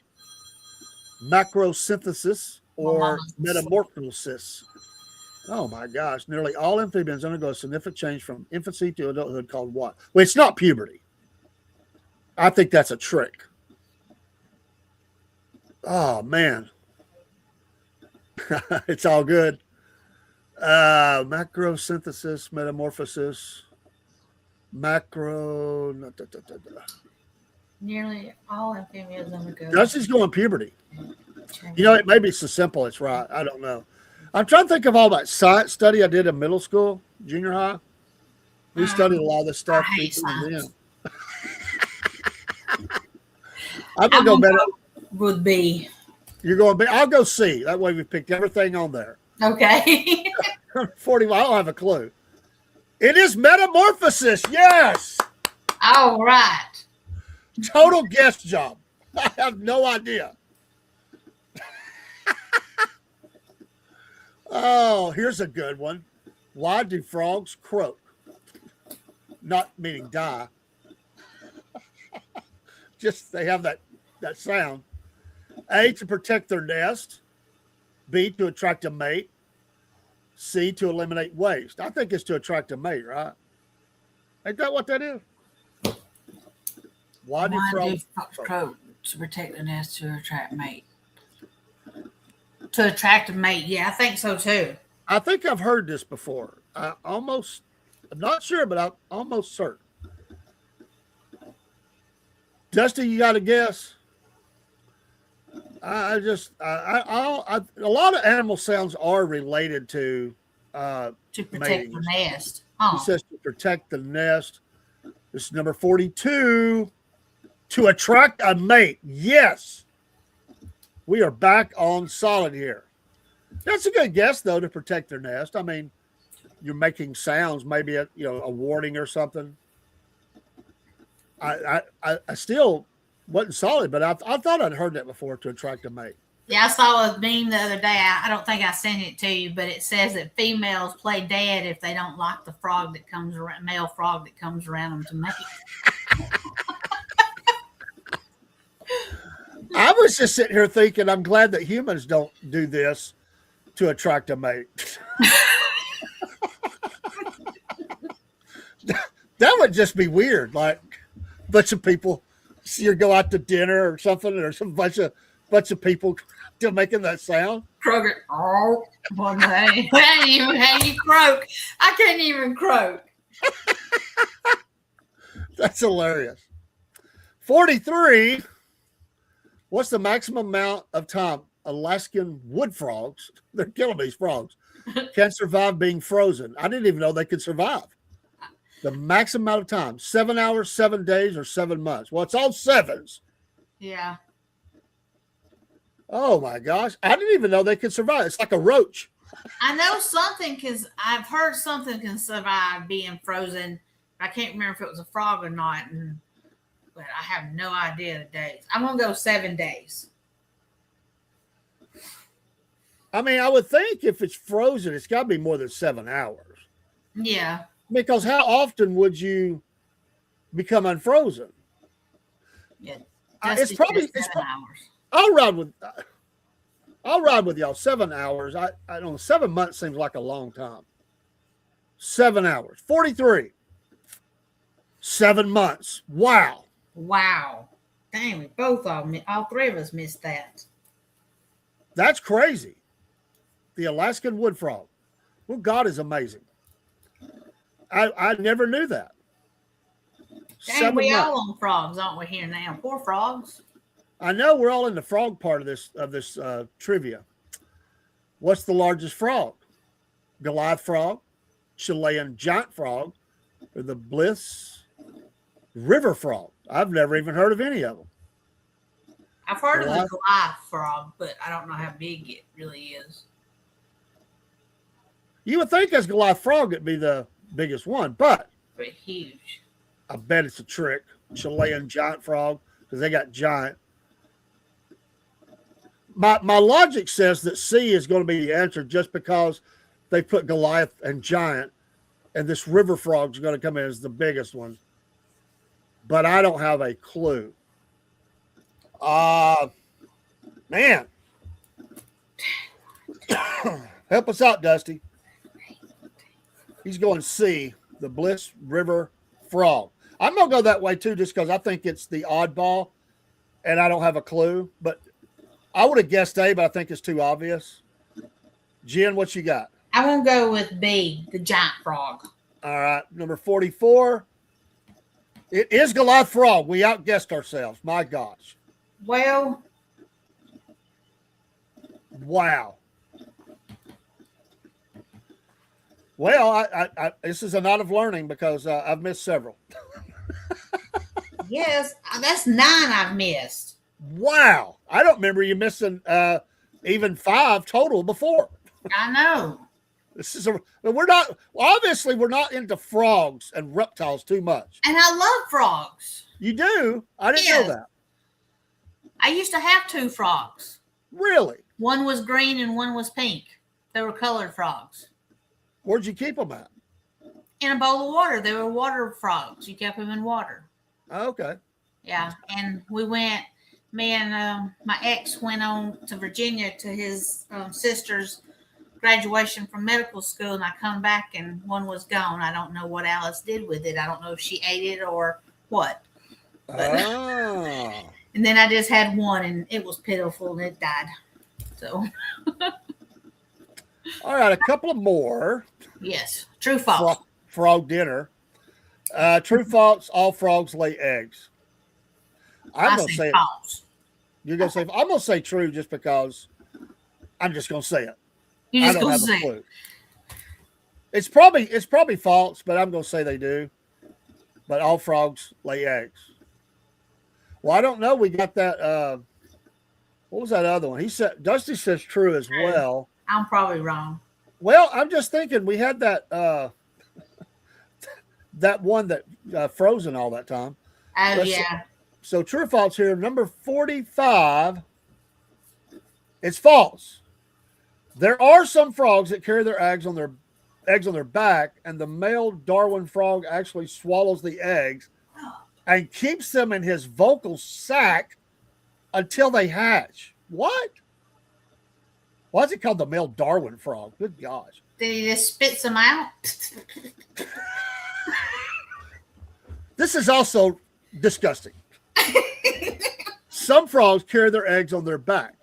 macrosynthesis, or metamorphosis. Oh, my gosh. Nearly all amphibians undergo a significant change from infancy to adulthood called what? Well, it's not puberty. I think that's a trick. Oh, man. It's all good. Macrosynthesis, metamorphosis, Nearly all amphibians undergo. Dusty's going puberty. You know, it may be so simple it's right. I don't know. I'm trying to think of all that science study I did in middle school, junior high. We studied a lot of this stuff. I hate science. I'm going to go better. Would be. You're going to be. I'll go C. That way we picked everything on there. Okay. 40. I don't have a clue. It is metamorphosis. Yes. All right. Total guess job. I have no idea. Oh, here's a good one. Why do frogs croak? Not meaning die. Just they have that sound. A, to protect their nest. B, to attract a mate. C, to eliminate waste. I think it's to attract a mate, right? Ain't that what that is? Why do frogs croak? To protect the nest, to attract mate. To attract a mate. Yeah, I think so too. I think I've heard this before. I'm not sure, but I'm almost certain. Dusty, you got a guess? A lot of animal sounds are related to protect mating. the nest. Huh. He says to protect the nest. This is number 42. To attract a mate. Yes. We are back on solid here. That's a good guess, though, to protect their nest. I mean, you're making sounds, maybe a warning or something. I still wasn't solid, but I thought I'd heard that before, to attract a mate. Yeah, I saw a meme the other day. I don't think I sent it to you, but it says that females play dead if they don't like the frog that comes around, male frog that comes around them to mate. I was just sitting here thinking, I'm glad that humans don't do this to attract a mate. That would just be weird. Like a bunch of people, you go out to dinner or something, and there's a bunch of people still making that sound. Kroger. Oh, well, hey, that ain't even how you croak. I can't even croak. That's hilarious. 43. What's the maximum amount of time Alaskan wood frogs, they're killing these frogs, can survive being frozen? I didn't even know they could survive. The maximum amount of time, 7 hours, 7 days, or 7 months. Well, it's all sevens. Yeah. Oh, my gosh. I didn't even know they could survive. It's like a roach. I know something because I've heard something can survive being frozen. I can't remember if it was a frog or not, but I have no idea the days. I'm going to go 7 days. I mean, I would think if it's frozen, it's got to be more than 7 hours. Yeah. Because how often would you become unfrozen? Yeah. It's probably 7 hours. I'll ride with y'all. 7 hours. I don't know. 7 months seems like a long time. 7 hours. 43. 7 months. Wow. Dang, we all three of us missed that. That's crazy. The Alaskan wood frog. Well, God is amazing. I never knew that. Dang, we all on frogs, aren't we here now? Poor frogs. I know we're all in the frog part of this trivia. What's the largest frog? Goliath frog, Chilean giant frog, or the Bliss river frog? I've never even heard of any of them. I've heard of the Goliath frog, but I don't know how big it really is. You would think as Goliath frog it'd be the biggest one, but huge. I bet it's a trick. Chilean giant frog, because they got giant. My logic says that C is going to be the answer just because they put Goliath and giant, and this river frog is going to come in as the biggest one. But I don't have a clue. Man. Help us out, Dusty. He's going C, the Bliss River Frog. I'm going to go that way too, just because I think it's the oddball and I don't have a clue. But I would have guessed A, but I think it's too obvious. Jen, what you got? I won't go with B, the giant frog. All right, number 44. It is Goliath frog. We outguessed ourselves. My gosh. Well, Wow. Well, this is a night of learning because I've missed several. Yes, that's 9 I've missed. Wow. I don't remember you missing even 5 total before. I know. We're not into frogs and reptiles too much. And I love frogs. You do? I didn't know that. I used to have 2 frogs. Really? One was green and one was pink. They were colored frogs. Where'd you keep them at? In a bowl of water. They were water frogs. You kept them in water. Okay. Yeah. And me and my ex went on to Virginia to his sister's graduation from medical school, and I come back and one was gone. I don't know what Alice did with it. I don't know if she ate it or what. And then I just had one, and it was pitiful, and it died. So. All right, a couple of more. Yes, true, false. Frog dinner. True, false. All frogs lay eggs. I'm gonna say false. You're gonna say I'm gonna say true just because I'm just gonna say it. You just I don't gonna have say a clue. It's probably false, but I'm gonna say they do. But all frogs lay eggs. Well, I don't know. We got that. What was that other one? Dusty says true as well. I'm probably wrong. Well, I'm just thinking we had that that one that frozen all that time. Oh, yeah. So true or false here. Number 45. It's false. There are some frogs that carry their eggs on their back, and the male Darwin frog actually swallows the eggs and keeps them in his vocal sac until they hatch. What? Why is it called the male Darwin frog? Good gosh. Did he just spit them out? This is also disgusting. Some frogs carry their eggs on their back,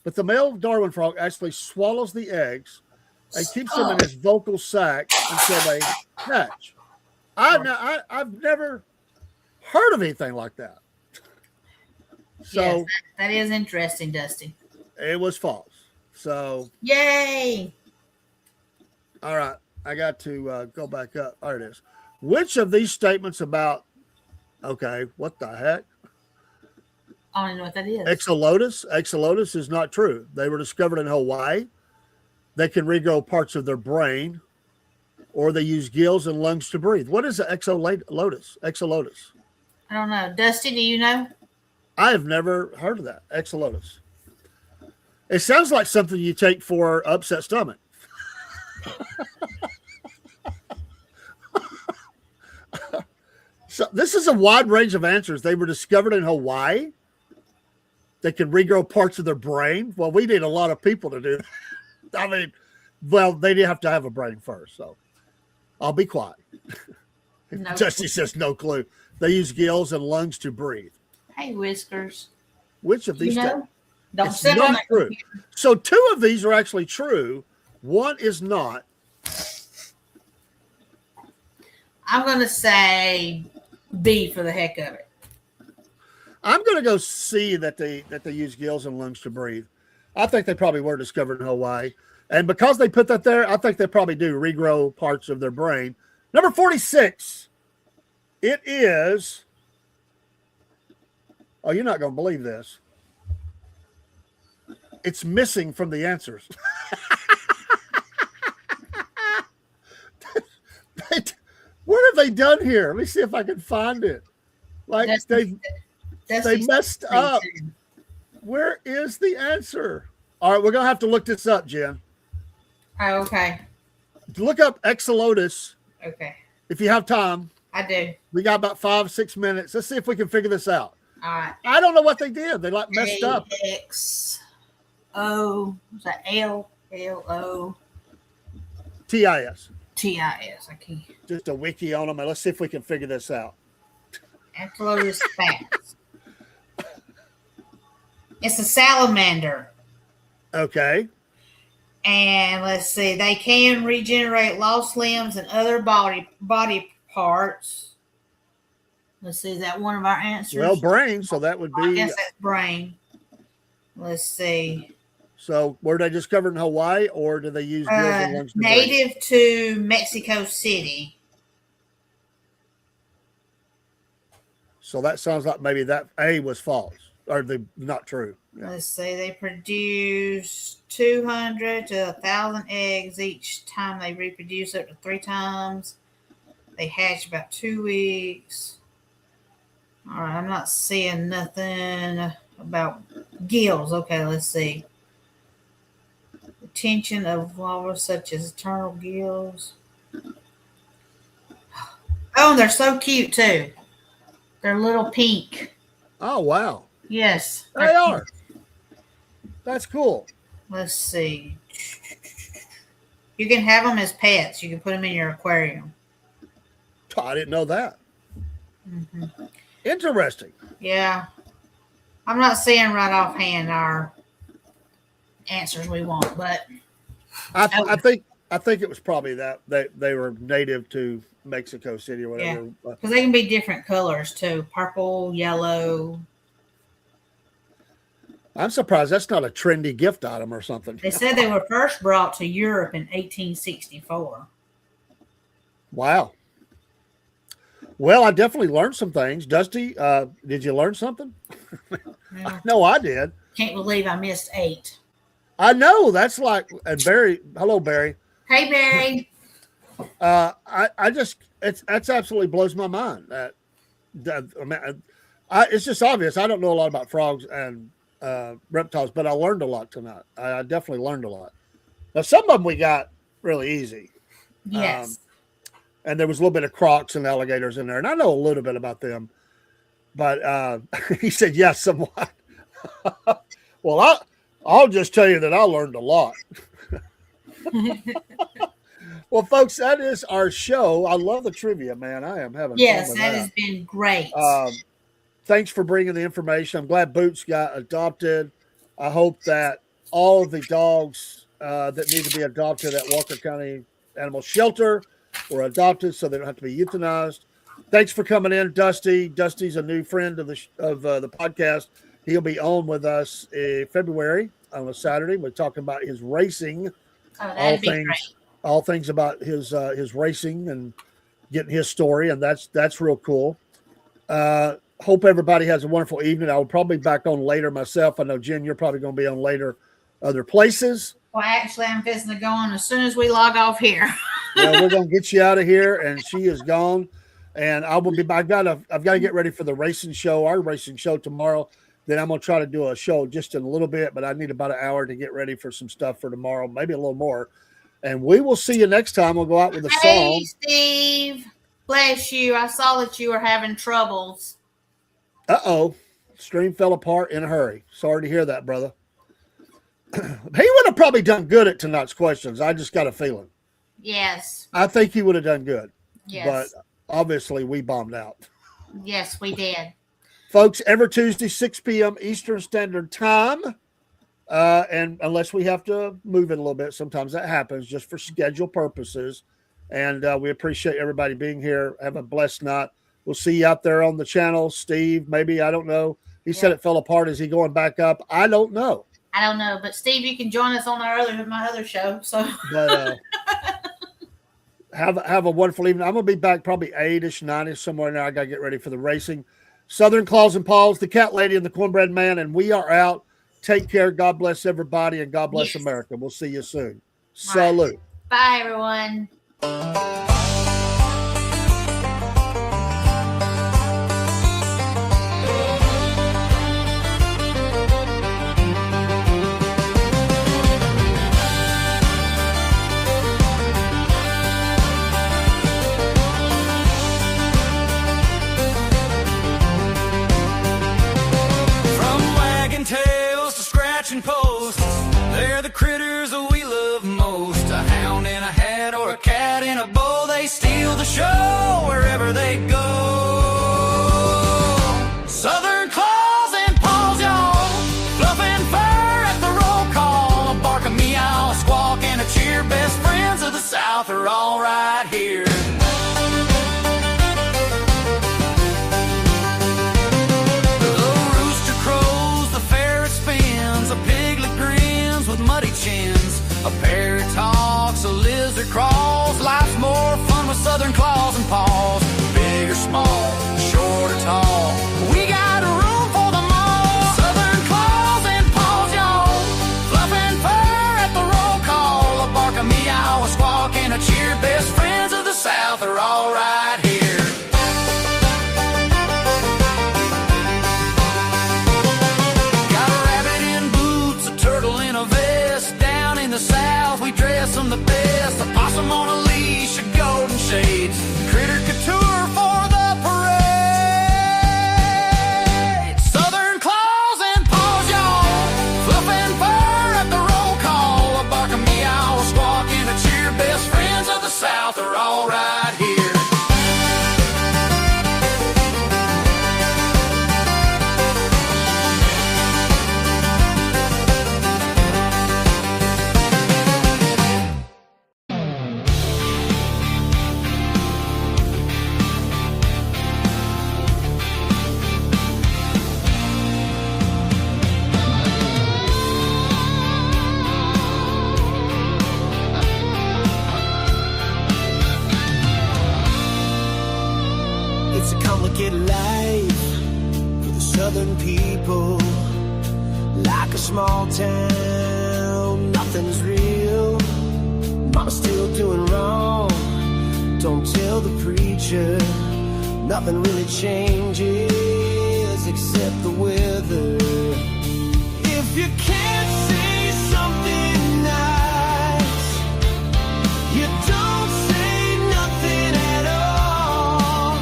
but the male Darwin frog actually swallows the eggs and keeps them in his vocal sac until they hatch. I've never heard of anything like that. So yes, that is interesting, Dusty. It was false. So yay! All right, I got to go back up. There it is. Which of these statements about? Okay, what the heck? I don't know what that is. Exolotus is not true. They were discovered in Hawaii. They can regrow parts of their brain, or they use gills and lungs to breathe. What is an exolotus? I don't know. Dusty, do you know? I have never heard of that. Exolotus. It sounds like something you take for upset stomach. So this is a wide range of answers. They were discovered in Hawaii. They can regrow parts of their brain. Well, we need a lot of people to do that. I mean, well, they did have to have a brain first. So I'll be quiet. No. Dusty says no clue. They use gills and lungs to breathe. Hey, Whiskers. Which of these? Don't sit on that true. computer. So 2 of these are actually true. 1 is not. I'm going to say B for the heck of it. I'm going to go C that they use gills and lungs to breathe. I think they probably were discovered in Hawaii. And because they put that there, I think they probably do regrow parts of their brain. Number 46. It is. Oh, you're not going to believe this. It's missing from the answers. What have they done here? Let me see if I can find it. Like they messed up. Where is the answer? All right, we're going to have to look this up, Jen. Oh, okay. Look up Exolotus. Okay. If you have time. I do. We got about 5-6 minutes. Let's see if we can figure this out. All right. I don't know what they did. They messed up. A-X-O. Was that L-L-O? T-I-S. T-I-S. I can't. Just a wiki on them. And let's see if we can figure this out. Exolotus spats. It's a salamander. Okay. And let's see. They can regenerate lost limbs and other body parts. Let's see. Is that one of our answers? Well, brain. So that would be. I guess that's brain. Let's see. So were they discovered in Hawaii, or do they use gills and lungs? Native to Mexico City. So that sounds like maybe that A was false, or not true. Yeah. Let's see. They produce 200 to 1,000 eggs each time. They reproduce up to 3 times. They hatch about 2 weeks. All right, I'm not seeing nothing about gills. Okay, let's see. Retention of flowers such as eternal gills. Oh, and they're so cute too. They're little pink. Oh, wow. Yes. They are. That's cool. Let's see. You can have them as pets. You can put them in your aquarium. I didn't know that. Mm-hmm. Interesting. Yeah. I'm not seeing right offhand our answers we want, but I think it was probably that they were native to Mexico City or whatever. Yeah, because they can be different colors too, purple, yellow. I'm surprised that's not a trendy gift item or something. They said they were first brought to Europe in 1864. Wow. Well, I definitely learned some things. Dusty, did you learn something? Yeah. No, I did. Can't believe I missed 8. I know. That's like, and Barry, hello, Barry. Hey, Barry. I just, that's absolutely blows my mind. It's just obvious. I don't know a lot about frogs and reptiles, but I learned a lot tonight. I definitely learned a lot. Now, some of them we got really easy. Yes. And there was a little bit of crocs and alligators in there, and I know a little bit about them. But he said, yes, somewhat. Well, I'll just tell you that I learned a lot. Well, folks, that is our show. I love the trivia, man. I am having fun with that has been great. Thanks for bringing the information. I'm glad Boots got adopted. I hope that all of the dogs that need to be adopted at Walker County Animal Shelter were adopted so they don't have to be euthanized. Thanks for coming in, Dusty. Dusty's a new friend of the podcast. He'll be on with us in February on a Saturday. We're talking about his racing. That'd be great. All things about his racing and getting his story, and that's real cool. Hope everybody has a wonderful evening. I will probably be back on later myself. I know, Jen, you're probably going to be on later other places. Well, actually, I'm fixing to go on as soon as we log off here. Yeah, we're going to get you out of here, and she is gone. And I will be back. I've got to get ready for the racing show, our racing show tomorrow. Then I'm going to try to do a show just in a little bit, but I need about an hour to get ready for some stuff for tomorrow, maybe a little more. And we will see you next time. We'll go out with a song. Hey, Steve. Bless you. I saw that you were having troubles. Uh-oh. Stream fell apart in a hurry. Sorry to hear that, brother. He would have probably done good at tonight's questions. I just got a feeling. Yes. I think he would have done good. Yes. But obviously we bombed out. Yes, we did. Folks, every Tuesday, 6 p.m. Eastern Standard Time. And unless we have to move it a little bit, sometimes that happens just for schedule purposes. And we appreciate everybody being here. Have a blessed night. We'll see you out there on the channel. Steve, maybe, I don't know. He said it fell apart. Is he going back up? I don't know. I don't know. But, Steve, you can join us on my other show. So, but have a wonderful evening. I'm going to be back probably 8-ish, 9-ish, somewhere now. I got to get ready for the racing. Southern Claws and Paws, the Cat Lady and the Cornbread Man, and we are out. Take care. God bless everybody, and God bless America. We'll see you soon. Salute. Bye, everyone. Posts. They're the critters that we love most. A hound in a hat or a cat in a bowl. They steal the show wherever they go. Southern Claws and Paws, y'all. Fluff and fur at the roll call. A bark, a meow, a squawk, and a cheer. Best friends of the South are all right here. The rooster crows, the ferret spins, a piglet grins with It's a complicated life for the southern people. Like a small town, nothing's real. Mama's still doing wrong. Don't tell the preacher. Nothing really changes except the weather. If you can't say something nice, you don't say nothing at all.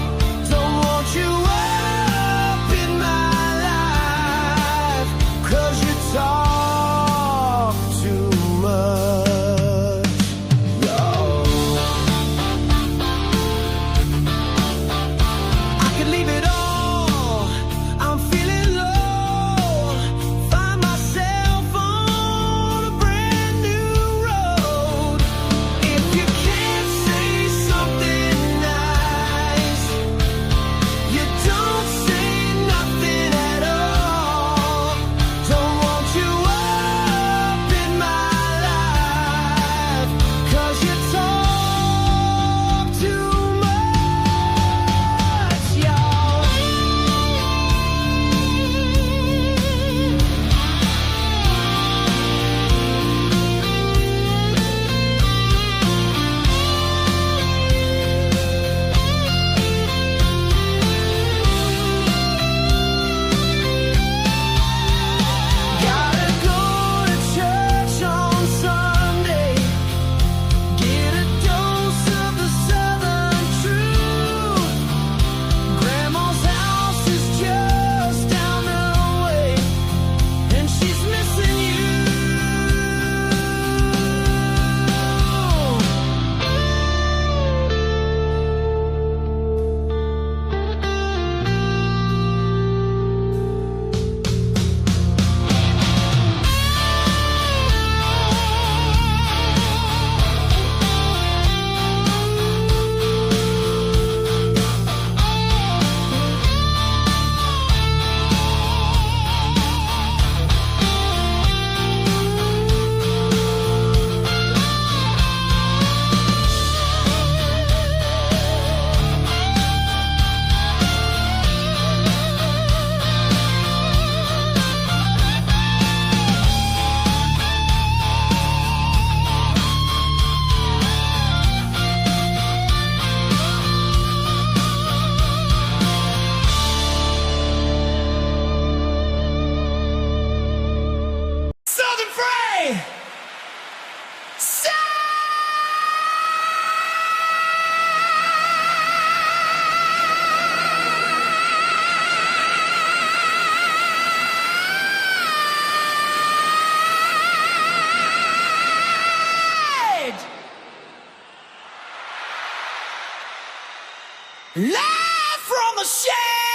Don't want you up in my life, 'cause you talk too much. I could leave it all. I'm feeling low. Find myself on a brand new road. If you can't say something nice, you don't say nothing at all. Don't want you up in my life, 'cause you talk too much, y'all. Gotta go to church on Sunday. Get a dose of the Southern truth. Grandma's house is just down the way, and she's missing you. Southern Free! Live from the shed!